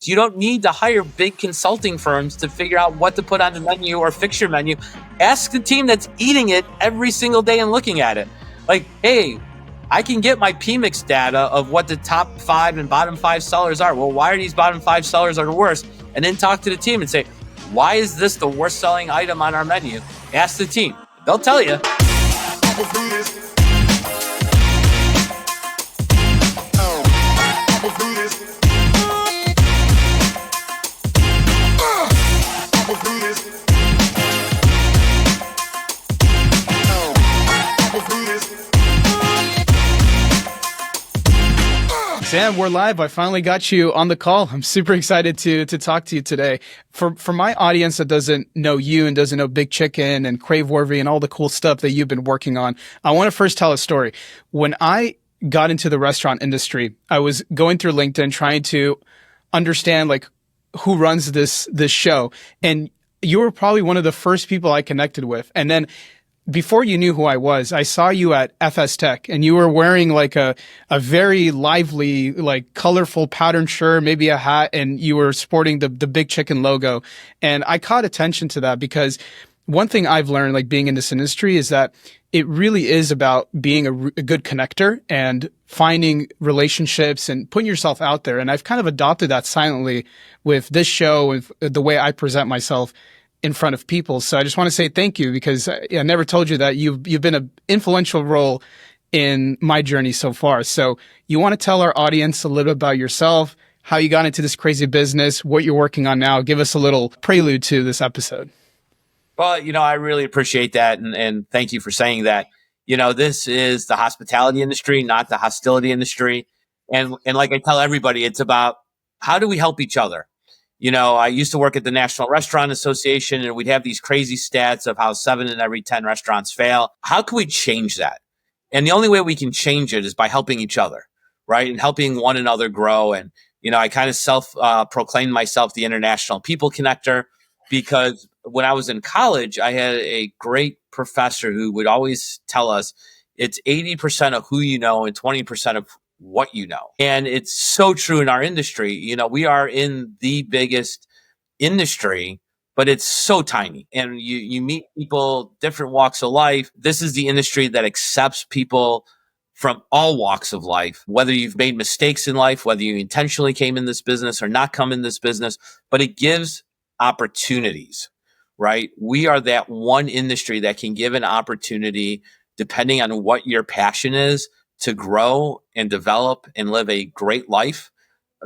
You don't need to hire big consulting firms to figure out what to put on the menu or fix your menu. Ask the team that's eating it every single day and looking at it. Like, hey, I can get my PMix data of what the top 5 and bottom 5 sellers are. Well, why are these bottom 5 sellers are the worst? And then talk to the team and say, why is this the worst selling item on our menu? Ask the team. They'll tell you. Sam, we're live. I finally got you on the call. I'm super excited to talk to you today. For my audience that doesn't know you and doesn't know Big Chicken and Craveworthy and all the cool stuff that you've been working on, I want to first tell a story. When I got into the restaurant industry, I was going through LinkedIn trying to understand like who runs this show, and you were probably one of the first people I connected with. And then before you knew who I was, I saw you at FS Tech, and you were wearing like a very lively, like colorful pattern shirt, maybe a hat, and you were sporting the Big Chicken logo. And I caught attention to that because one thing I've learned, like being in this industry, is that it really is about being a good connector and finding relationships and putting yourself out there. And I've kind of adopted that silently with this show, with the way I present myself in front of people. So I just want to say thank you, because I never told you that you've been an influential role in my journey so far. So you want to tell our audience a little about yourself, how you got into this crazy business, what you're working on now. Give us a little prelude to this episode. Well, I really appreciate that. And thank you for saying that. This is the hospitality industry, not the hostility industry. And like I tell everybody, it's about how do we help each other? I used to work at the National Restaurant Association, and we'd have these crazy stats of how 7 in every 10 restaurants fail. How can we change that? And the only way we can change it is by helping each other, right? And helping one another grow. And, I kind of proclaimed myself the international people connector, because when I was in college, I had a great professor who would always tell us it's 80% of who you know and 20% of what you know. And it's so true in our industry. We are in the biggest industry, but it's so tiny. And you meet people, different walks of life. This is the industry that accepts people from all walks of life, whether you've made mistakes in life, whether you intentionally came in this business or not come in this business, but it gives opportunities, right? We are that one industry that can give an opportunity, depending on what your passion is, to grow and develop and live a great life,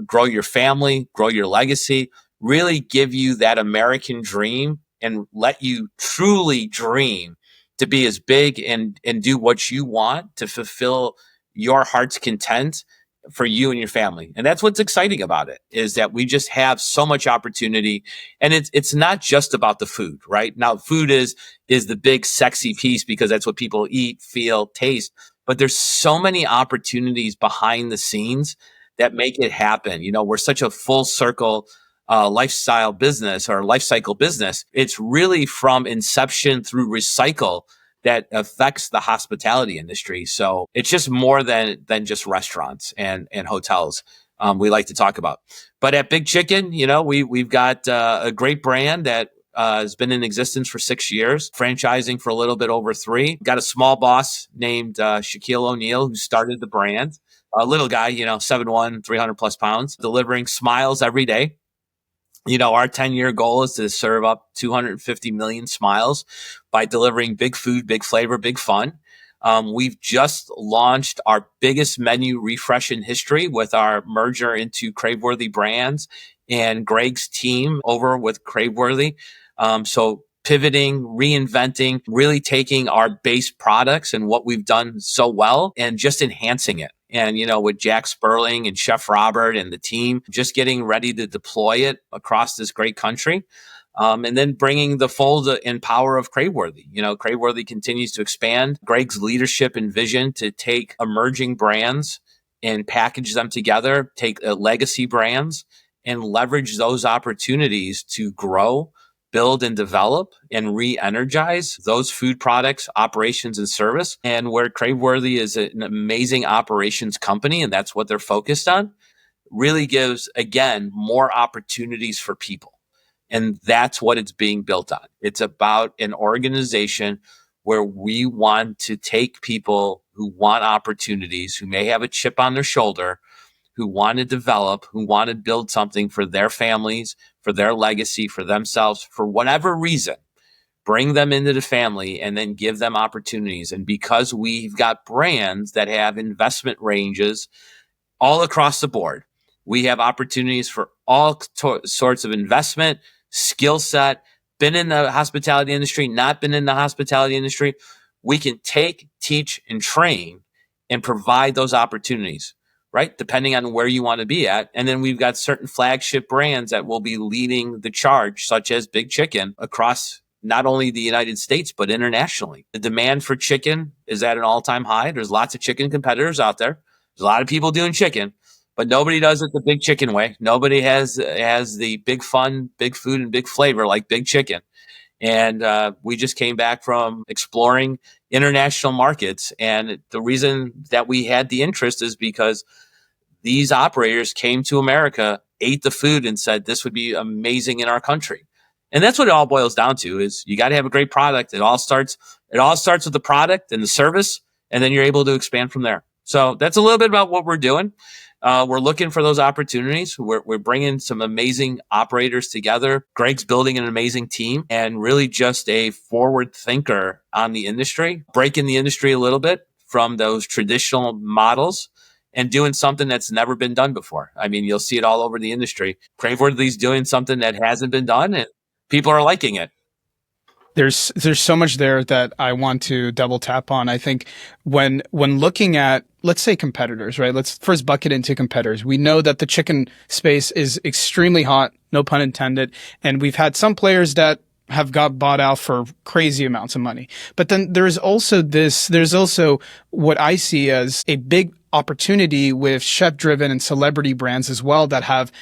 grow your family, grow your legacy, really give you that American dream and let you truly dream to be as big and do what you want to fulfill your heart's content for you and your family. And that's what's exciting about it, is that we just have so much opportunity. And it's not just about the food, right? Now, food is the big sexy piece because that's what people eat, feel, taste. But there's so many opportunities behind the scenes that make it happen. We're such a full circle lifestyle business or life cycle business. It's really from inception through recycle that affects the hospitality industry. So it's just more than just restaurants and hotels we like to talk about. But at Big Chicken, we've got a great brand that has been in existence for 6 years, franchising for a little bit over 3. Got a small boss named Shaquille O'Neal, who started the brand. A little guy, 7'1", 300 plus pounds, delivering smiles every day. Our 10-year goal is to serve up 250 million smiles by delivering big food, big flavor, big fun. We've just launched our biggest menu refresh in history with our merger into Craveworthy Brands and Greg's team over with Craveworthy. So pivoting, reinventing, really taking our base products and what we've done so well and just enhancing it. And, with Jack Sperling and Chef Robert and the team, just getting ready to deploy it across this great country. And then bringing the fold and power of Craveworthy. Craveworthy continues to expand. Greg's leadership and vision to take emerging brands and package them together, take legacy brands and leverage those opportunities to grow, build and develop and re-energize those food products, operations and service. And where Craveworthy is an amazing operations company, and that's what they're focused on, really gives, again, more opportunities for people. And that's what it's being built on. It's about an organization where we want to take people who want opportunities, who may have a chip on their shoulder, who want to develop, who want to build something for their families, for their legacy, for themselves, for whatever reason, bring them into the family and then give them opportunities. And because we've got brands that have investment ranges all across the board, we have opportunities for all sorts of investment, skill set, been in the hospitality industry, not been in the hospitality industry. We can take, teach, and train and provide those opportunities, right? Depending on where you want to be at. And then we've got certain flagship brands that will be leading the charge, such as Big Chicken, across not only the United States, but internationally. The demand for chicken is at an all-time high. There's lots of chicken competitors out there. There's a lot of people doing chicken, but nobody does it the Big Chicken way. Nobody has the big fun, big food, and big flavor like Big Chicken. And we just came back from exploring international markets. And the reason that we had the interest is because these operators came to America, ate the food, and said, this would be amazing in our country. And that's what it all boils down to, is you got to have a great product. It all starts with the product and the service, and then you're able to expand from there. So that's a little bit about what we're doing. We're looking for those opportunities. We're bringing some amazing operators together. Greg's building an amazing team and really just a forward thinker on the industry, breaking the industry a little bit from those traditional models and doing something that's never been done before. I mean, you'll see it all over the industry. Craveworthy's doing something that hasn't been done, and people are liking it. There's so much there that I want to double tap on. I think when looking at, let's say, competitors, right? Let's first bucket into competitors. We know that the chicken space is extremely hot, no pun intended, and we've had some players that have got bought out for crazy amounts of money. But then there's also what I see as a big opportunity with chef-driven and celebrity brands as well that have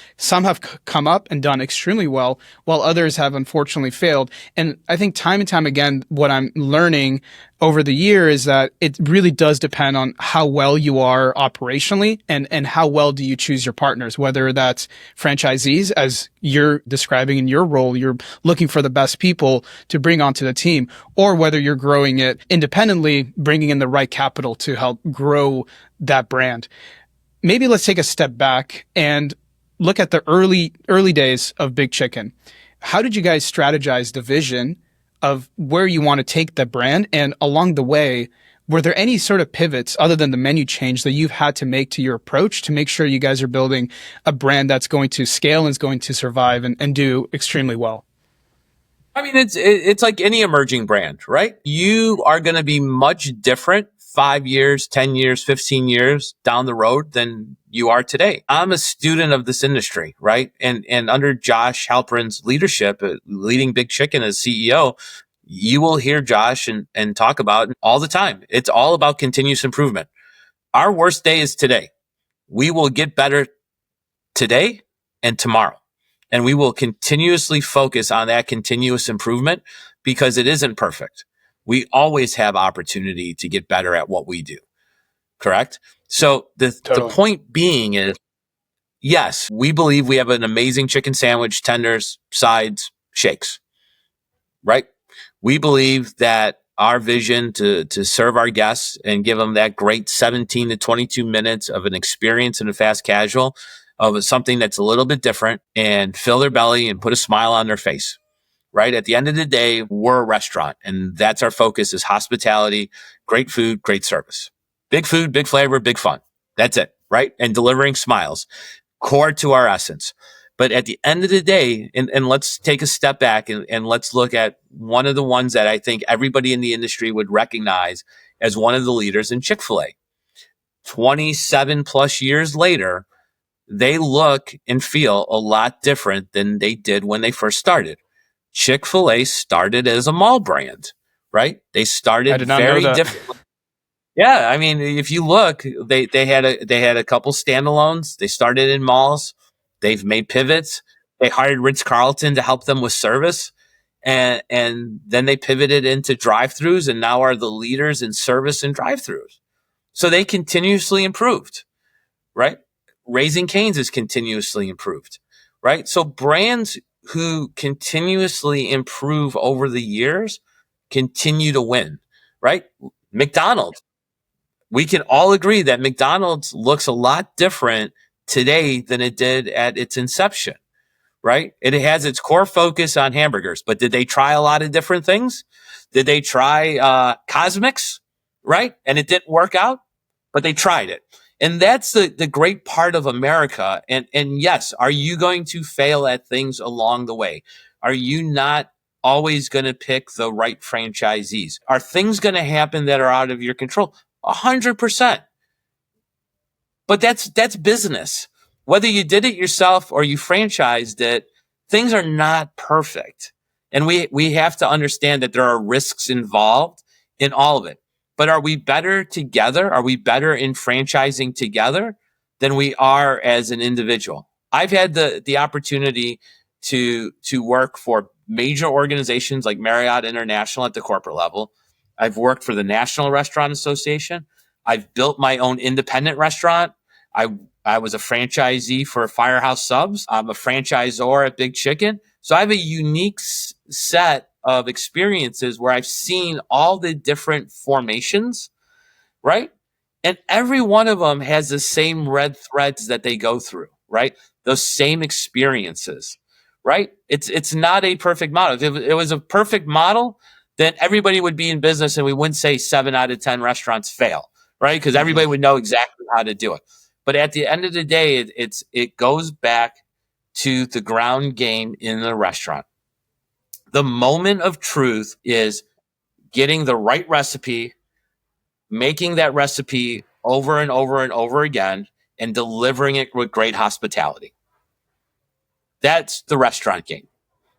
come up and done extremely well, while others have unfortunately failed. And I think time and time again, what I'm learning over the year is that it really does depend on how well you are operationally and how well do you choose your partners, whether that's franchisees, as you're describing in your role, you're looking for the best people to bring onto the team, or whether you're growing it independently, bringing in the right capital to help grow that brand. Maybe let's take a step back and look at the early days of Big Chicken. How did you guys strategize the vision of where you want to take the brand? And along the way, were there any sort of pivots other than the menu change that you've had to make to your approach to make sure you guys are building a brand that's going to scale and is going to survive and do extremely well? I mean, it's like any emerging brand, right? You are going to be much different 5 years, 10 years, 15 years down the road than you are today. I'm a student of this industry, right? And under Josh Halperin's leadership, leading Big Chicken as CEO, you will hear Josh and talk about it all the time. It's all about continuous improvement. Our worst day is today. We will get better today and tomorrow. And we will continuously focus on that continuous improvement because it isn't perfect. We always have opportunity to get better at what we do. Correct? So the point being is, yes, we believe we have an amazing chicken sandwich, tenders, sides, shakes, right? We believe that our vision to serve our guests and give them that great 17 to 22 minutes of an experience in a fast casual of something that's a little bit different and fill their belly and put a smile on their face. Right? At the end of the day, we're a restaurant, and that's our focus, is hospitality, great food, great service. Big food, big flavor, big fun. That's it, right? And delivering smiles, core to our essence. But at the end of the day, and let's take a step back and let's look at one of the ones that I think everybody in the industry would recognize as one of the leaders in Chick-fil-A. 27 plus years later, they look and feel a lot different than they did when they first started. Chick-fil-A started as a mall brand, right? They started very differently. Yeah, I mean, if you look, they had a couple standalones. They started in malls. They've made pivots. They hired Ritz-Carlton to help them with service, and then they pivoted into drive-throughs, and now are the leaders in service and drive-throughs. So they continuously improved, right? Raising Cane's is continuously improved, right? So brands who continuously improve over the years continue to win, right? McDonald's, we can all agree that McDonald's looks a lot different today than it did at its inception, right? It has its core focus on hamburgers, but did they try a lot of different things? Did they try cosmics, right? And it didn't work out, but they tried it. And that's the great part of America. And yes, are you going to fail at things along the way? Are you not always going to pick the right franchisees? Are things going to happen that are out of your control? 100%. But that's business. Whether you did it yourself or you franchised it, things are not perfect. And we have to understand that there are risks involved in all of it. But are we better together? Are we better in franchising together than we are as an individual? I've had the opportunity to work for major organizations like Marriott International at the corporate level. I've worked for the National Restaurant Association. I've built my own independent restaurant. I was a franchisee for Firehouse Subs. I'm a franchisor at Big Chicken. So I have a unique set of experiences where I've seen all the different formations, right? And every one of them has the same red threads that they go through, right? Those same experiences, right? It's not a perfect model. If it was a perfect model, then everybody would be in business and we wouldn't say 7 out of 10 restaurants fail, right? Because everybody would know exactly how to do it. But at the end of the day, it goes back to the ground game in the restaurant. The moment of truth is getting the right recipe, making that recipe over and over and over again, and delivering it with great hospitality. That's the restaurant game,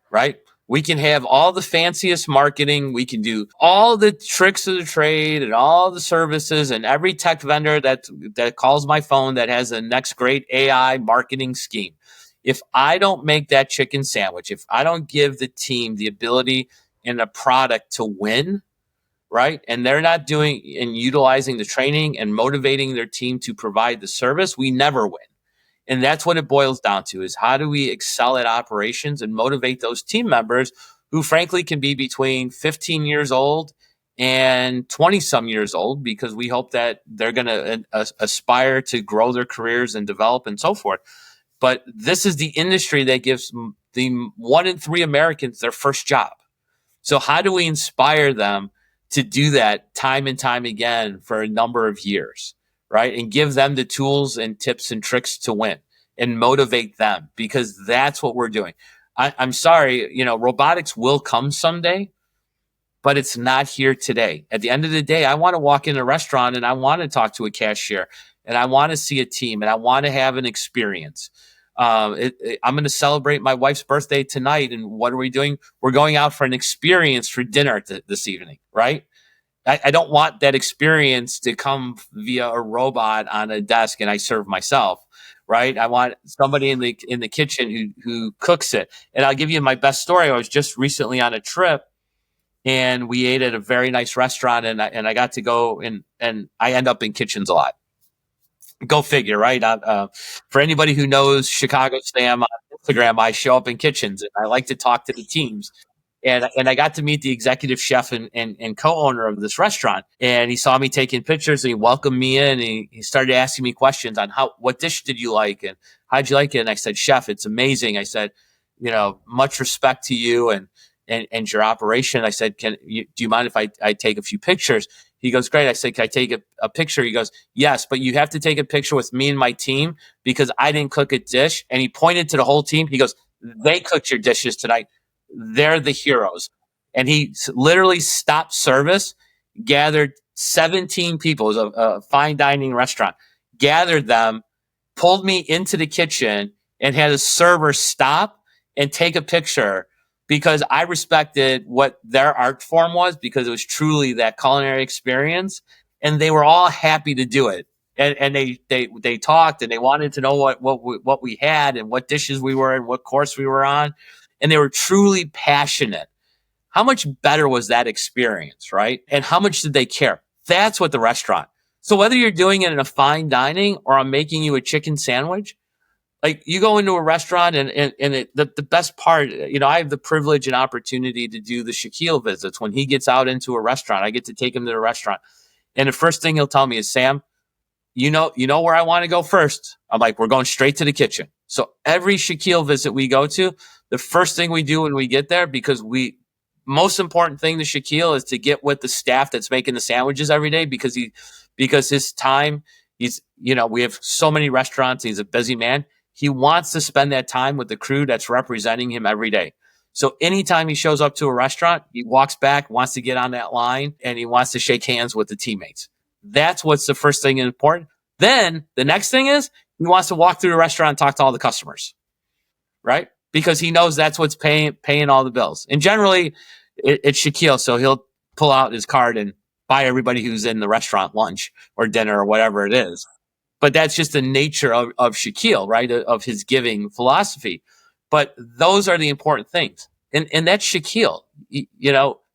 right? We can have all the fanciest marketing. We can do all the tricks of the trade and all the services, and every tech vendor that calls my phone that has the next great AI marketing scheme. If I don't make that chicken sandwich, if I don't give the team the ability and the product to win, right, and they're not doing and utilizing the training and motivating their team to provide the service, we never win. And that's what it boils down to, is how do we excel at operations and motivate those team members who frankly can be between 15 years old and 20 some years old, because we hope that they're going to aspire to grow their careers and develop and so forth. But this is the industry that gives the 1 in 3 Americans their first job. So how do we inspire them to do that time and time again for a number of years? Right? And give them the tools and tips and tricks to win and motivate them, because that's what we're doing. I'm sorry, robotics will come someday, but it's not here today. At the end of the day, I want to walk in a restaurant and I want to talk to a cashier and I want to see a team and I want to have an experience. I'm going to celebrate my wife's birthday tonight. And what are we doing? We're going out for an experience for dinner this evening, right? I don't want that experience to come via a robot on a desk and I serve myself, right? I want somebody in the kitchen who cooks it. And I'll give you my best story. I was just recently on a trip and we ate at a very nice restaurant, and I got to go and I end up in kitchens a lot. Go figure, right? For anybody who knows Chicago Sam on Instagram, I show up in kitchens and I like to talk to the teams. And I got to meet the executive chef and co-owner of this restaurant. And he saw me taking pictures and he welcomed me in. And he started asking me questions on what dish did you like and how'd you like it? And I said, Chef, it's amazing. I said, much respect to you and your operation. I said, do you mind if I take a few pictures? He goes, great. I said, can I take a picture? He goes, yes, but you have to take a picture with me and my team because I didn't cook a dish. And he pointed to the whole team. He goes, they cooked your dishes tonight. They're the heroes. And he literally stopped service, gathered 17 people. It was a fine dining restaurant, gathered them, pulled me into the kitchen and had a server stop and take a picture because I respected what their art form was, because it was truly that culinary experience. And they were all happy to do it. And they talked and they wanted to know what we had and what dishes we were and what course we were on. And they were truly passionate. How much better was that experience, right? And how much did they care? That's what the restaurant. So whether you're doing it in a fine dining or I'm making you a chicken sandwich, like you go into a restaurant the best part, I have the privilege and opportunity to do the Shaquille visits. When he gets out into a restaurant, I get to take him to the restaurant. And the first thing he'll tell me is, Sam, you know where I want to go first. I'm like, we're going straight to the kitchen. So every Shaquille visit we go to, the first thing we do when we get there, most important thing to Shaquille is to get with the staff that's making the sandwiches every day, because his time, we have so many restaurants. He's a busy man. He wants to spend that time with the crew that's representing him every day. So anytime he shows up to a restaurant, he walks back, wants to get on that line, and he wants to shake hands with the teammates. That's what's the first thing important. Then the next thing is he wants to walk through the restaurant and talk to all the customers, right? Because he knows that's what's paying all the bills. And generally, it's Shaquille, so he'll pull out his card and buy everybody who's in the restaurant lunch or dinner or whatever it is. But that's just the nature of Shaquille, right? Of his giving philosophy. But those are the important things. And that's Shaquille.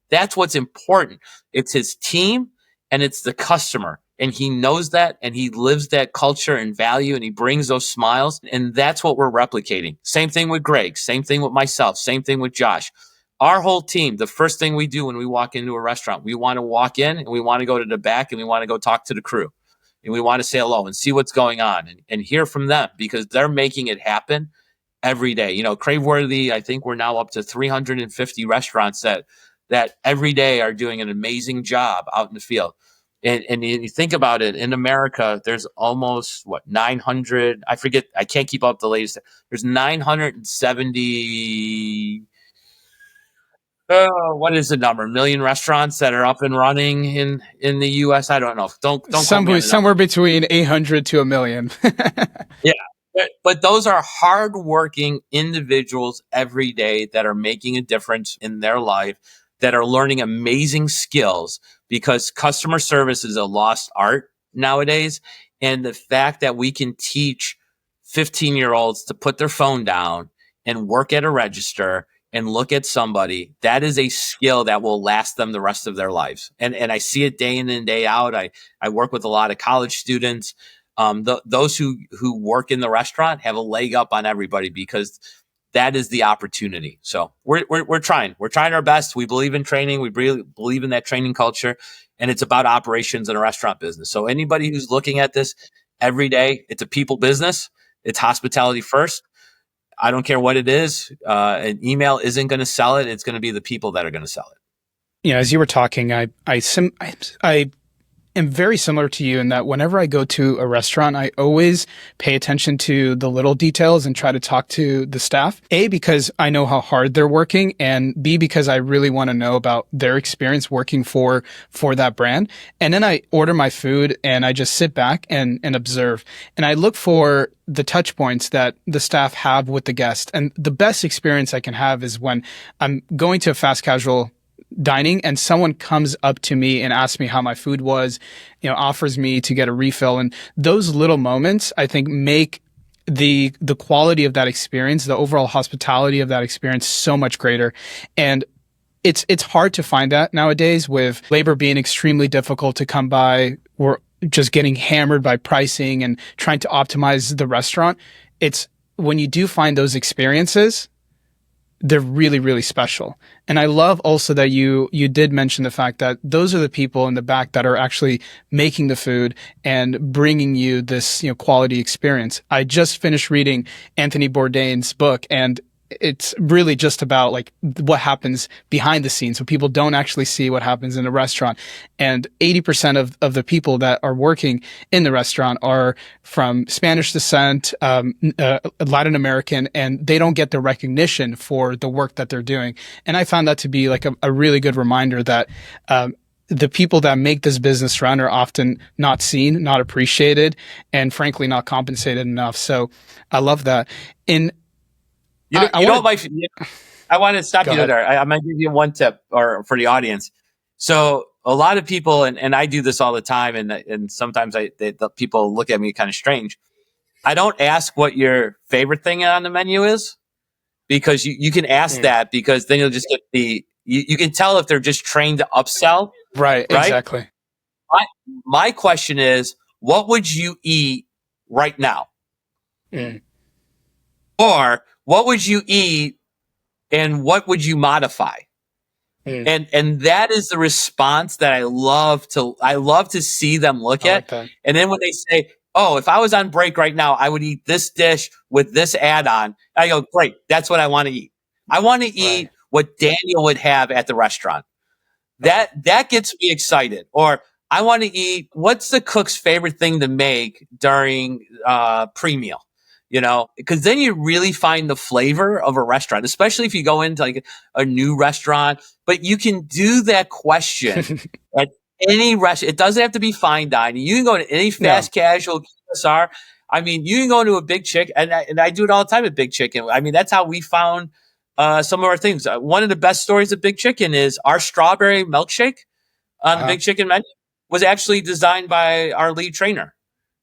That's what's important. It's his team and it's the customer. And he knows that, and he lives that culture and value, and he brings those smiles. And that's what we're replicating. Same thing with Greg. Same thing with myself. Same thing with Josh. Our whole team, the first thing we do when we walk into a restaurant, we want to walk in and we want to go to the back and we want to go talk to the crew. And we want to say hello and see what's going on and hear from them, because they're making it happen every day. Craveworthy, I think we're now up to 350 restaurants that every day are doing an amazing job out in the field. And you think about it, in America, there's almost 900, I forget, I can't keep up the latest. There's 970, what is the number? Million restaurants that are up and running in the US. I don't know. Don't somewhere between 800 to a million. Yeah. But those are hardworking individuals every day that are making a difference in their life, that are learning amazing skills, because customer service is a lost art nowadays. And the fact that we can teach 15-year-olds to put their phone down and work at a register and look at somebody, that is a skill that will last them the rest of their lives. And I see it day in and day out. I work with a lot of college students. Those who work in the restaurant have a leg up on everybody, because that is the opportunity. So we're trying our best. We believe in training. We really believe in that training culture, and it's about operations in a restaurant business. So anybody who's looking at this every day, it's a people business. It's hospitality first. I don't care what it is. An email isn't going to sell it. It's going to be the people that are going to sell it. As you were talking, I am very similar to you in that whenever I go to a restaurant, I always pay attention to the little details and try to talk to the staff. A, because I know how hard they're working, and B, because I really want to know about their experience working for that brand. And then I order my food and I just sit back and observe. And I look for the touch points that the staff have with the guest. And the best experience I can have is when I'm going to a fast casual dining and someone comes up to me and asks me how my food was, offers me to get a refill. And those little moments, I think, make the quality of that experience, the overall hospitality of that experience, so much greater. And it's hard to find that nowadays, with labor being extremely difficult to come by. We're just getting hammered by pricing and trying to optimize the restaurant. It's when you do find those experiences, they're really, really special. And I love also that you did mention the fact that those are the people in the back that are actually making the food and bringing you this, quality experience. I just finished reading Anthony Bourdain's book, and it's really just about what happens behind the scenes. So people don't actually see what happens in a restaurant. And 80% of the people that are working in the restaurant are from Spanish descent, Latin American, and they don't get the recognition for the work that they're doing. And I found that to be a really good reminder that, the people that make this business run are often not seen, not appreciated, and frankly, not compensated enough. So I love that. I want to stop you there. I'm going to give you one tip for the audience. So a lot of people, and I do this all the time, and sometimes the people look at me kind of strange. I don't ask what your favorite thing on the menu is, because you can ask that, because then you'll just get you can tell if they're just trained to upsell. Right? Exactly. my, my question is, what would you eat right now? Mm. Or what would you eat and what would you modify? Mm. And that is the response that I love to see them look I like at. that. And then when they say, "Oh, if I was on break right now, I would eat this dish with this add-on." I go, "Great, that's what I want to eat. I want to Right. eat what Daniel would have at the restaurant." Right. That gets me excited. Or I want to eat, what's the cook's favorite thing to make during pre-meal? Because then you really find the flavor of a restaurant, especially if you go into like a new restaurant. But you can do that question at any restaurant. It doesn't have to be fine dining. You can go to any No. fast casual QSR. I mean, you can go to a Big Chicken, and I do it all the time at Big Chicken. I mean, that's how we found some of our things. One of the best stories of Big Chicken is our strawberry milkshake on the Uh-huh. Big Chicken menu was actually designed by our lead trainer,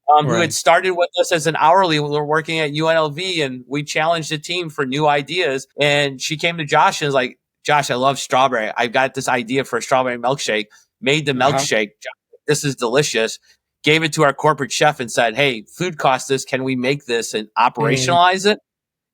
who had Right. started with us as an hourly when we were working at UNLV, and we challenged the team for new ideas. And she came to Josh and was like, "Josh, I love strawberry. I've got this idea for a strawberry milkshake." Made the Uh-huh. milkshake. This is delicious. Gave it to our corporate chef and said, "Hey, food costs this. Can we make this and Mm. operationalize it?"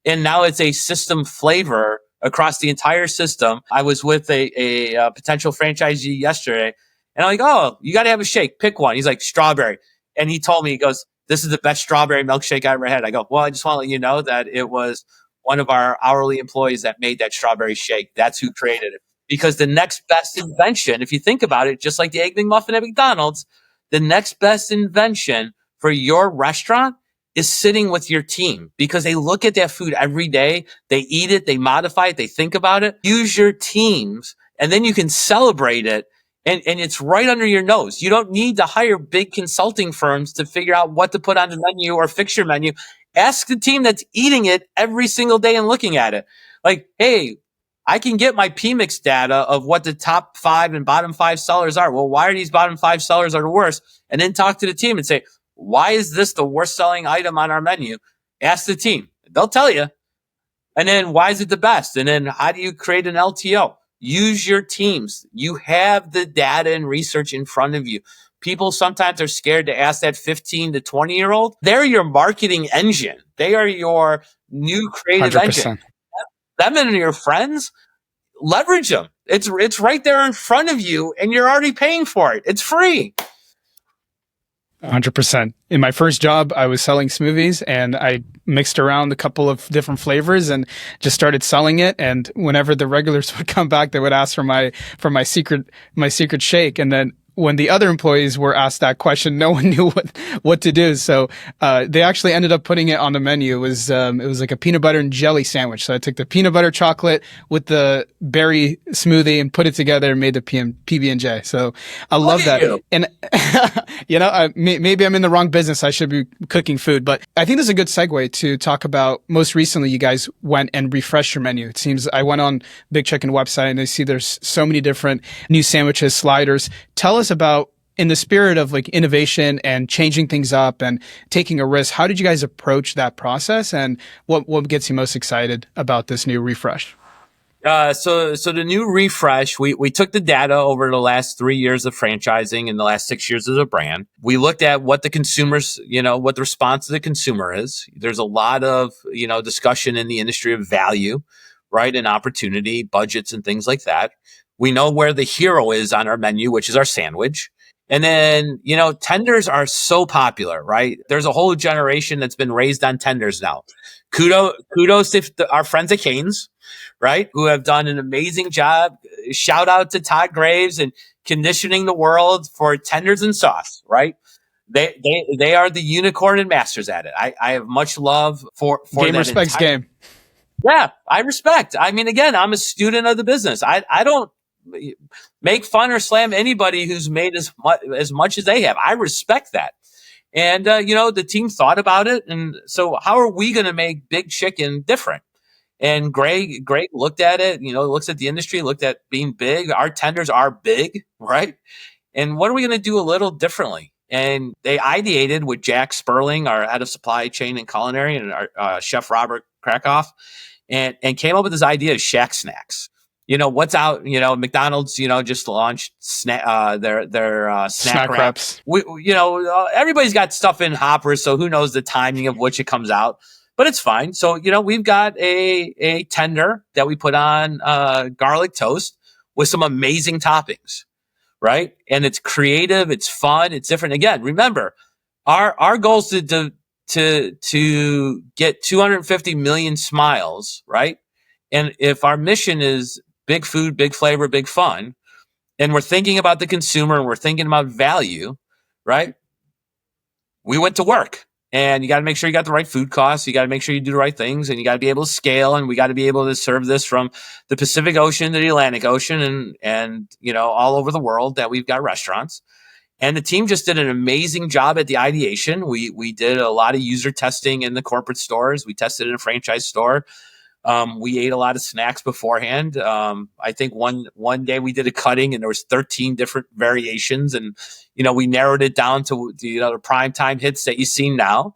And now it's a system flavor across the entire system. I was with a potential franchisee yesterday, and I'm like, "Oh, you got to have a shake. Pick one." He's like, "Strawberry." And he told me, he goes, "This is the best strawberry milkshake I ever had." I go, "Well, I just want to let you know that it was one of our hourly employees that made that strawberry shake. That's who created it." Because the next best invention, if you think about it, just like the Egg McMuffin at McDonald's, the next best invention for your restaurant is sitting with your team, because they look at that food every day. They eat it, they modify it, they think about it. Use your teams, and then you can celebrate it. And it's right under your nose. You don't need to hire big consulting firms to figure out what to put on the menu or fix your menu. Ask the team that's eating it every single day and looking at it. Like, hey, I can get my PMix data of what the top 5 and bottom 5 sellers are. Well, why are these bottom 5 sellers are the worst? And then talk to the team and say, why is this the worst selling item on our menu? Ask the team. They'll tell you. And then why is it the best? And then how do you create an LTO? Use your teams. You have the data and research in front of you. People sometimes are scared to ask that 15 to 20-year-old. They're your marketing engine. They are your new creative engine. 100%. Them and your friends, leverage them. It's right there in front of you, and you're already paying for it. It's free. 100%. In my first job, I was selling smoothies, and I mixed around a couple of different flavors and just started selling it. And whenever the regulars would come back, they would ask for my secret shake. And then when the other employees were asked that question, no one knew what to do. So they actually ended up putting it on the menu. It was like a peanut butter and jelly sandwich. So I took the peanut butter chocolate with the berry smoothie and put it together and made the PB&J. So I love that. You. And maybe I'm in the wrong business. I should be cooking food, but I think this is a good segue to talk about most recently you guys went and refreshed your menu. It seems I went on Big Chicken website and I see there's so many different new sandwiches, sliders. Tell us about, in the spirit of like innovation and changing things up and taking a risk, how did you guys approach that process, and what gets you most excited about this new refresh? So the new refresh, we took the data over the last 3 years of franchising and the last 6 years as a brand. We looked at what the consumers, what the response of the consumer is. There's a lot of, discussion in the industry of value, right? And opportunity, budgets and things like that. We know where the hero is on our menu, which is our sandwich. And then, tenders are so popular, right? There's a whole generation that's been raised on tenders now. Kudos to our friends at Cane's, right? Who have done an amazing job. Shout out to Todd Graves and conditioning the world for tenders and sauce, right? They are the unicorn and masters at it. I have much love for Game that respects game. Yeah, I respect. I mean, again, I'm a student of the business. I don't make fun or slam anybody who's made as much as they have. I respect that. And, the team thought about it. And so how are we going to make Big Chicken different? And Greg looked at it, looks at the industry, looked at being big. Our tenders are big, right? And what are we going to do a little differently? And they ideated with Jack Sperling, our head of supply chain and culinary, and our chef Robert Krakoff, and came up with this idea of Shack Snacks. what's out, McDonald's, just launched snack Snack wrap. wraps. Everybody's got stuff in hoppers, so who knows the timing of which it comes out, but it's fine. So, we've got a tender that we put on garlic toast with some amazing toppings, right? And it's creative, it's fun, it's different. Again, remember, our goal is to get 250 million smiles, right? And if our mission is big food, big flavor, big fun, and we're thinking about the consumer and we're thinking about value, right? We went to work. And you got to make sure you got the right food costs. You got to make sure you do the right things, and you got to be able to scale. And we got to be able to serve this from the Pacific Ocean to the Atlantic Ocean, and all over the world that we've got restaurants. And the team just did an amazing job at the ideation. We did a lot of user testing in the corporate stores. We tested in a franchise store. We ate a lot of snacks beforehand. I think one day we did a cutting and there was 13 different variations, and we narrowed it down to the primetime hits that you see now,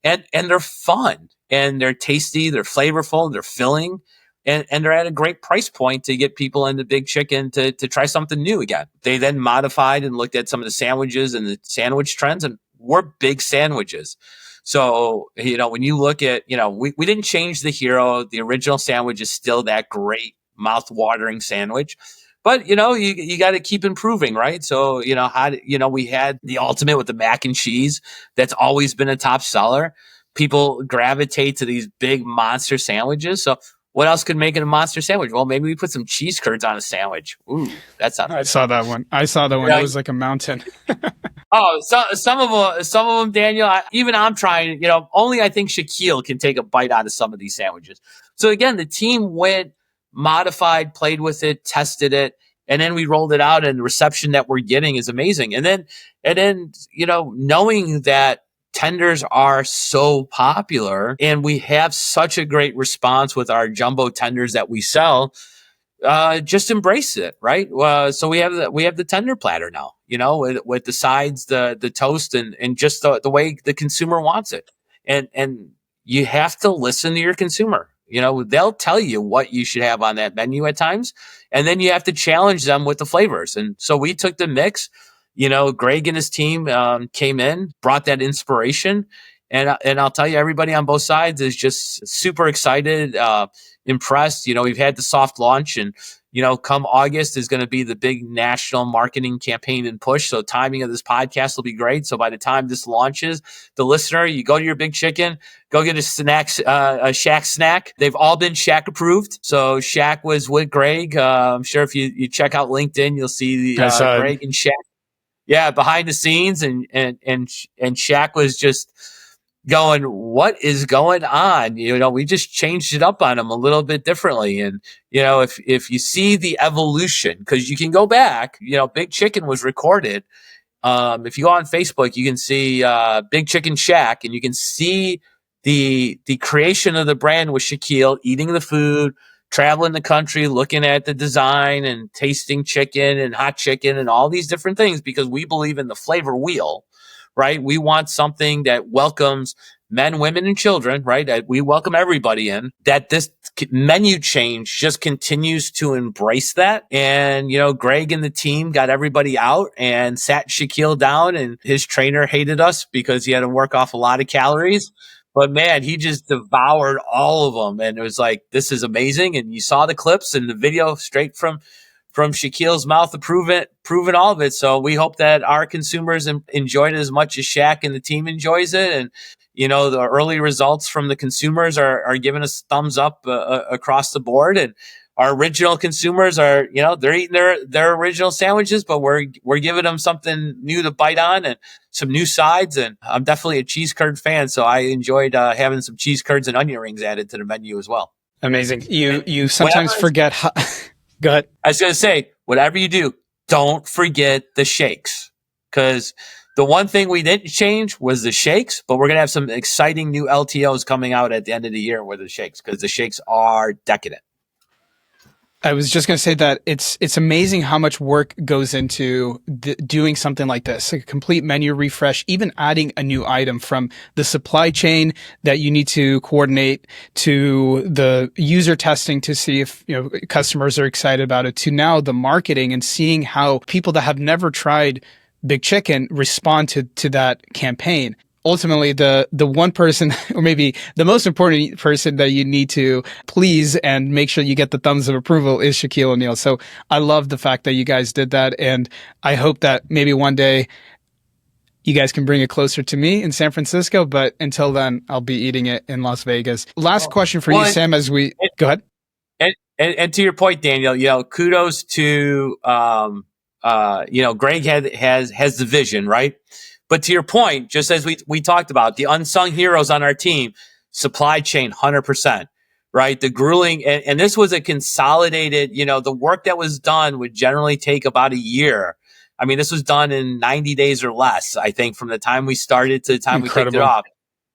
and they're fun and they're tasty, they're flavorful, they're filling, and they're at a great price point to get people into Big Chicken to try something new again. They then modified and looked at some of the sandwiches and the sandwich trends, and we're big sandwiches. So, when you look at, we didn't change the hero. The original sandwich is still that great mouth-watering sandwich. But, you got to keep improving, right? So, we had the ultimate with the mac and cheese. That's always been a top seller. People gravitate to these big monster sandwiches. So what else could make it a monster sandwich? Well, maybe we put some cheese curds on a sandwich. Ooh, that sounds. I saw that one. It was like a mountain. Oh, so some of them, Daniel. I'm trying. Only I think Shaquille can take a bite out of some of these sandwiches. So again, the team went, modified, played with it, tested it, and then we rolled it out. And the reception that we're getting is amazing. And then knowing that tenders are so popular and we have such a great response with our jumbo tenders that we sell, just embrace it, right? So we have the tender platter now, with the sides, the toast, and just the way the consumer wants it. And you have to listen to your consumer. They'll tell you what you should have on that menu at times, and then you have to challenge them with the flavors. And so we took the mix. Greg and his team came in, brought that inspiration, and I'll tell you, everybody on both sides is just super excited, impressed. We've had the soft launch, and come August is going to be the big national marketing campaign and push. So timing of this podcast will be great. So by the time this launches, the listener, you go to your Big Chicken, go get a Shaq snack. They've all been Shaq approved. So Shaq was with Greg. I'm sure if you check out LinkedIn, you'll see the Greg and Shaq. Yeah, behind the scenes, and Shaq was just going, what is going on? We just changed it up on him a little bit differently. And, if you see the evolution, because you can go back, Big Chicken was recorded. If you go on Facebook, you can see Big Chicken Shack, and you can see the creation of the brand with Shaquille eating the food, traveling the country, looking at the design and tasting chicken and hot chicken and all these different things, because we believe in the flavor wheel, right? We want something that welcomes men, women, and children, right? We welcome everybody in. That this menu change just continues to embrace that. And, Greg and the team got everybody out and sat Shaquille down, and his trainer hated us because he had to work off a lot of calories. But man, he just devoured all of them. And it was like, this is amazing. And you saw the clips and the video straight from Shaquille's mouth to proving all of it. So we hope that our consumers enjoyed it as much as Shaq and the team enjoys it. And, the early results from the consumers are giving us thumbs up across the board. And our original consumers are, they're eating their original sandwiches, but we're giving them something new to bite on and some new sides. And I'm definitely a cheese curd fan, so I enjoyed having some cheese curds and onion rings added to the menu as well. Amazing. You sometimes forget how. Go ahead. I was going to say, whatever you do, don't forget the shakes, because the one thing we didn't change was the shakes, but we're going to have some exciting new LTOs coming out at the end of the year with the shakes, because the shakes are decadent. I was just going to say that it's amazing how much work goes into doing something like this, a complete menu refresh, even adding a new item, from the supply chain that you need to coordinate to the user testing to see if customers are excited about it, to now the marketing and seeing how people that have never tried Big Chicken respond to that campaign. Ultimately, the one person, or maybe the most important person that you need to please and make sure you get the thumbs of approval, is Shaquille O'Neal. So I love the fact that you guys did that, and I hope that maybe one day you guys can bring it closer to me in San Francisco. But until then, I'll be eating it in Las Vegas. Last question for you, Sam. As we go ahead, and to your point, Daniel, kudos to Greg has the vision, right? But to your point, just as we talked about, the unsung heroes on our team, supply chain, 100%, right? The grueling, and this was a consolidated, the work that was done would generally take about a year. I mean, this was done in 90 days or less, I think, from the time we started to the time incredible. we kicked it off.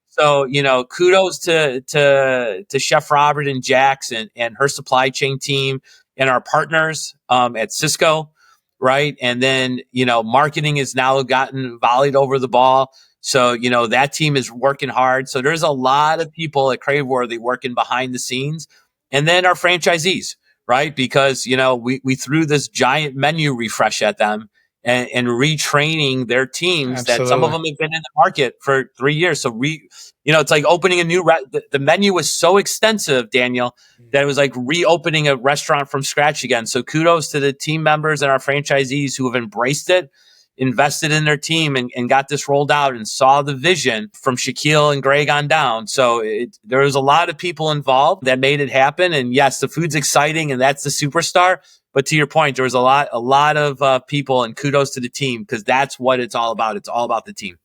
So, kudos to Chef Robert and Jax and her supply chain team and our partners at Cisco. Right. And then, marketing has now gotten volleyed over the ball. So, that team is working hard. So there's a lot of people at Craveworthy working behind the scenes. And then our franchisees, right? Because, we threw this giant menu refresh at them and retraining their teams. Absolutely. That some of them have been in the market for 3 years. So it's like opening a new, the menu was so extensive, Daniel, that it was like reopening a restaurant from scratch again. So kudos to the team members and our franchisees who have embraced it, invested in their team, and got this rolled out and saw the vision from Shaquille and Greg on down. So there was a lot of people involved that made it happen. And yes, the food's exciting and that's the superstar. But to your point, there was a lot of people, and kudos to the team, because that's what it's all about. It's all about the team.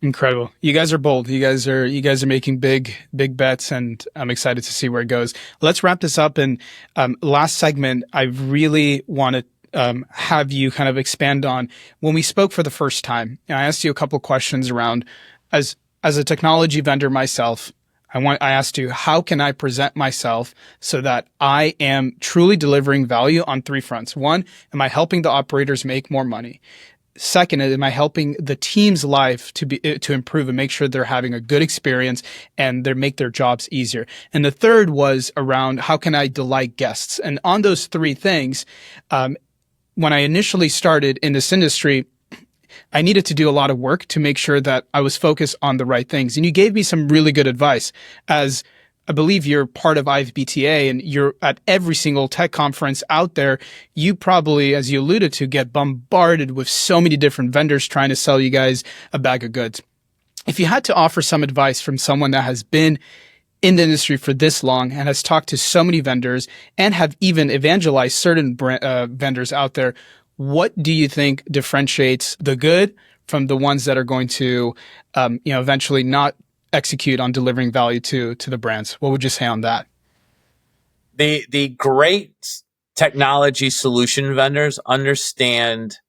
Incredible. You guys are bold. You guys are making big bets, and I'm excited to see where it goes. Let's wrap this up. And last segment, I really want to have you kind of expand on when we spoke for the first time. And I asked you a couple of questions around, as a technology vendor myself, I asked you, how can I present myself so that I am truly delivering value on 3 fronts? 1, am I helping the operators make more money? 2nd, am I helping the team's life to improve and make sure they're having a good experience and they make their jobs easier? And the 3rd was around, how can I delight guests? And on those 3 things, when I initially started in this industry, I needed to do a lot of work to make sure that I was focused on the right things. And you gave me some really good advice, as I believe you're part of IFBTA and you're at every single tech conference out there. You probably, as you alluded to, get bombarded with so many different vendors trying to sell you guys a bag of goods. If you had to offer some advice from someone that has been in the industry for this long and has talked to so many vendors and have even evangelized certain vendors out there, what do you think differentiates the good from the ones that are going to, eventually not execute on delivering value to the brands? What would you say on that? The great technology solution vendors understand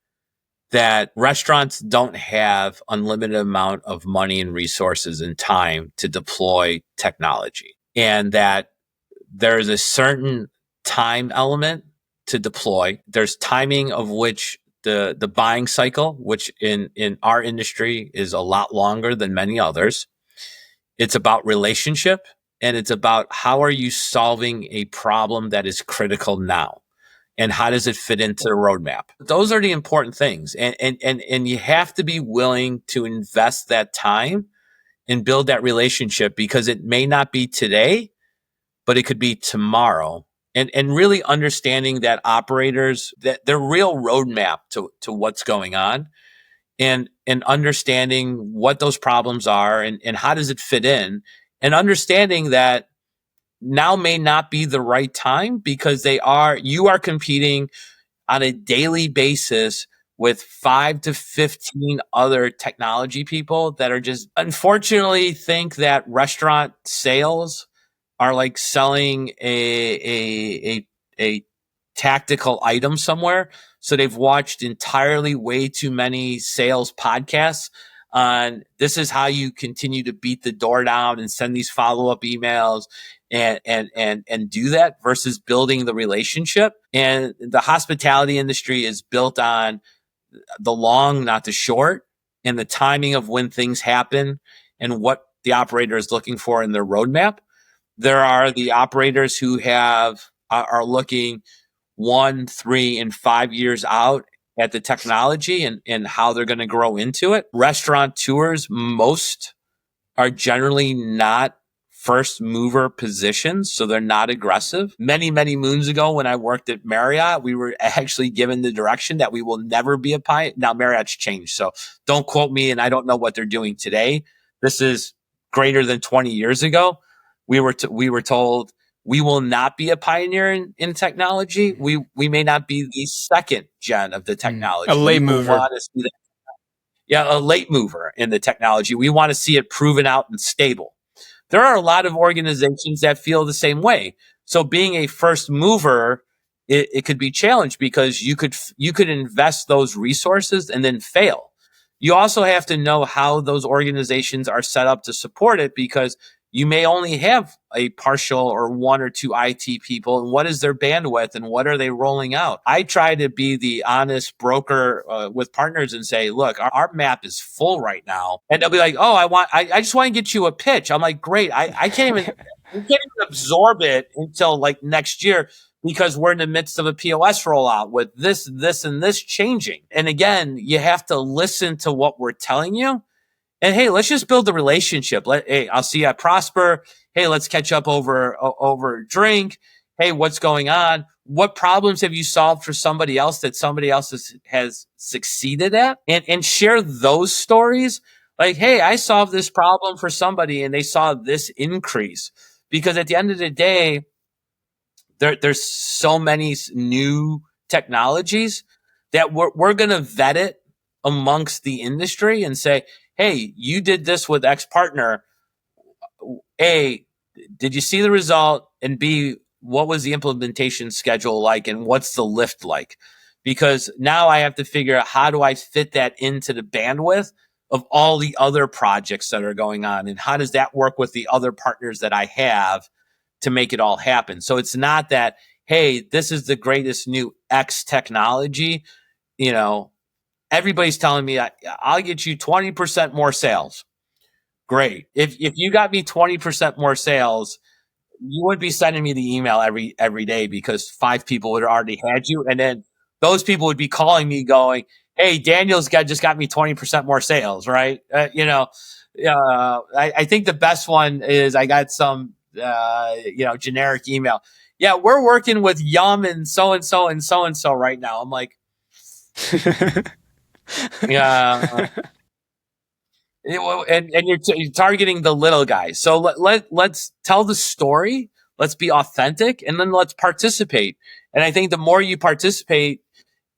that restaurants don't have unlimited amount of money and resources and time to deploy technology, and that there's a certain time element to deploy. There's timing of which the buying cycle, which in our industry is a lot longer than many others. It's about relationship, and it's about how are you solving a problem that is critical now, and how does it fit into the roadmap? Those are the important things. And you have to be willing to invest that time and build that relationship, because it may not be today, but it could be tomorrow. And really understanding that operators, that their real roadmap to what's going on, and understanding what those problems are and how does it fit in, and understanding that now may not be the right time, because you are competing on a daily basis with 5 to 15 other technology people that are just unfortunately think that restaurant sales are like selling a tactical item somewhere. So they've watched entirely way too many sales podcasts on this is how you continue to beat the door down and send these follow-up emails and do that versus building the relationship. And the hospitality industry is built on the long, not the short, and the timing of when things happen and what the operator is looking for in their roadmap. There are the operators who are looking 1, 3, and 5 years out at the technology and how they're going to grow into it. Restaurateurs, most are generally not first mover positions, so they're not aggressive. Many, many moons ago when I worked at Marriott, we were actually given the direction that we will never be a pioneer. Now Marriott's changed, so don't quote me, and I don't know what they're doing today. This is greater than 20 years ago. We were told we will not be a pioneer in technology. We may not be the second gen of the technology. A late mover. A late mover in the technology. We want to see it proven out and stable. There are a lot of organizations that feel the same way. So being a first mover, it could be challenged because you could invest those resources and then fail. You also have to know how those organizations are set up to support it, because you may only have a partial or 1 or 2 IT people, and what is their bandwidth and what are they rolling out? I try to be the honest broker with partners and say, look, our map is full right now. And they'll be like, oh, I just want to get you a pitch. I'm like, great. I can't even absorb it until like next year, because we're in the midst of a POS rollout with this, and this changing. And again, you have to listen to what we're telling you. And hey, let's just build the relationship. Hey, I'll see you at Prosper. Hey, let's catch up over a drink. Hey, what's going on? What problems have you solved for somebody else that somebody else has succeeded at? And share those stories. Like, hey, I solved this problem for somebody and they saw this increase. Because at the end of the day, there's so many new technologies that we're going to vet it amongst the industry and say, hey, you did this with X partner. A, did you see the result? And B, what was the implementation schedule like? And what's the lift like? Because now I have to figure out, how do I fit that into the bandwidth of all the other projects that are going on? And how does that work with the other partners that I have to make it all happen? So it's not that, hey, this is the greatest new X technology. Everybody's telling me I'll get you 20% more sales. Great. If you got me 20% more sales, you wouldn't be sending me the email every day, because 5 people would have already had you. And then those people would be calling me going, hey, Daniel's just got me 20% more sales, right? I think the best one is I got some, generic email. Yeah, we're working with Yum and so and so and so and so right now. I'm like, yeah. And you're targeting the little guys. So let's tell the story. Let's be authentic, and then let's participate. And I think the more you participate,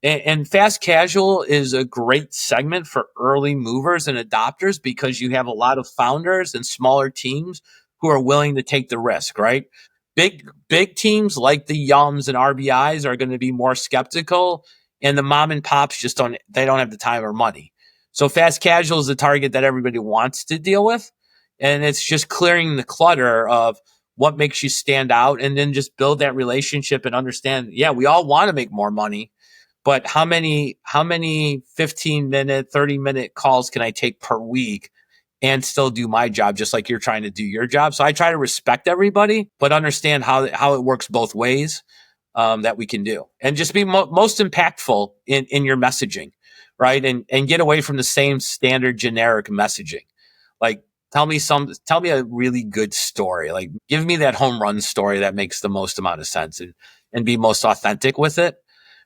and fast casual is a great segment for early movers and adopters, because you have a lot of founders and smaller teams who are willing to take the risk, right? Big teams like the Yums and RBIs are going to be more skeptical, and the mom and pops don't have the time or money. So fast casual is the target that everybody wants to deal with. And it's just clearing the clutter of what makes you stand out, and then just build that relationship and understand, yeah, we all want to make more money, but how many 15-minute, 30-minute calls can I take per week and still do my job just like you're trying to do your job? So I try to respect everybody, but understand how it works both ways, that we can do. And just be most impactful in your messaging, right? And get away from the same standard generic messaging. Like, tell me a really good story. Like, give me that home run story that makes the most amount of sense, and be most authentic with it,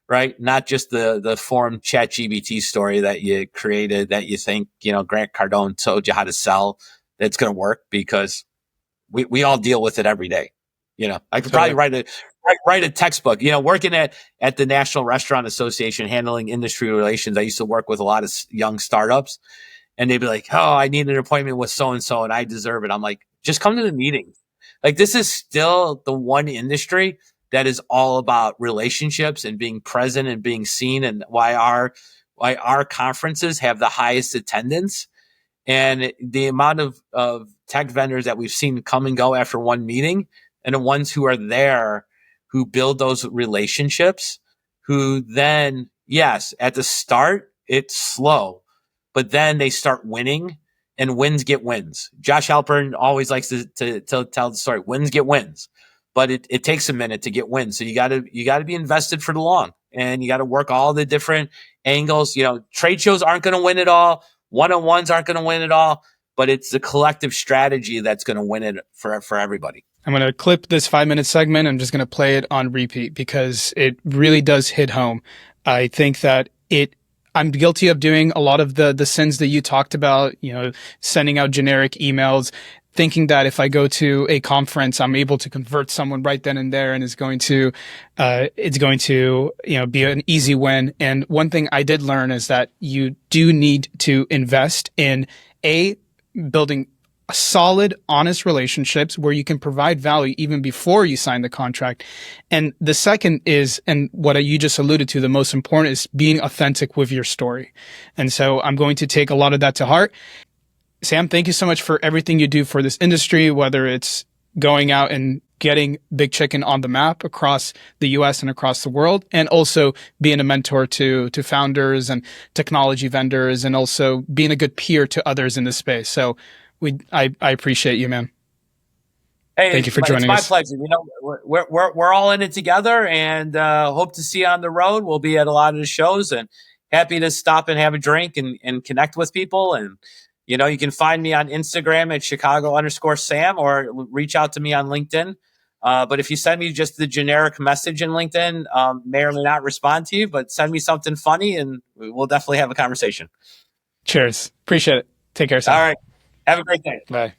right? Not just the form ChatGPT story that you created that you think, Grant Cardone told you how to sell, that's going to work, because we all deal with it every day. I could probably write a textbook. Working at the National Restaurant Association, handling industry relations, I used to work with a lot of young startups, and they'd be like, oh, I need an appointment with so-and-so and I deserve it. I'm like, just come to the meeting. Like, this is still the one industry that is all about relationships and being present and being seen, and why our conferences have the highest attendance. And the amount of tech vendors that we've seen come and go after one meeting, and the ones who are there, who build those relationships, who then, yes, at the start, it's slow, but then they start winning, and wins get wins. Josh Halpern always likes to tell the story. Wins get wins, but it takes a minute to get wins. So you gotta be invested for the long, and you got to work all the different angles. Trade shows aren't going to win it all. One-on-ones aren't going to win it all, but it's the collective strategy that's going to win it for everybody. I'm going to clip this 5-minute segment. I'm just going to play it on repeat because it really does hit home. I think that I'm guilty of doing a lot of the sins that you talked about, sending out generic emails, thinking that if I go to a conference, I'm able to convert someone right then and there, and it's going to be an easy win. And one thing I did learn is that you do need to invest in building solid, honest relationships where you can provide value even before you sign the contract. And the second is, and what you just alluded to, the most important is being authentic with your story. And so I'm going to take a lot of that to heart. Sam, thank you so much for everything you do for this industry, whether it's going out and getting Big Chicken on the map across the US and across the world, and also being a mentor to founders and technology vendors, and also being a good peer to others in this space. So I appreciate you, man. Hey, thank you for joining us. It's my pleasure. We're all in it together, and hope to see you on the road. We'll be at a lot of the shows, and happy to stop and have a drink and connect with people. And you can find me on Instagram at Chicago_Sam, or reach out to me on LinkedIn. But if you send me just the generic message in LinkedIn, may or may not respond to you, but send me something funny, and we'll definitely have a conversation. Cheers. Appreciate it. Take care, Sam. All right. Have a great day. Bye.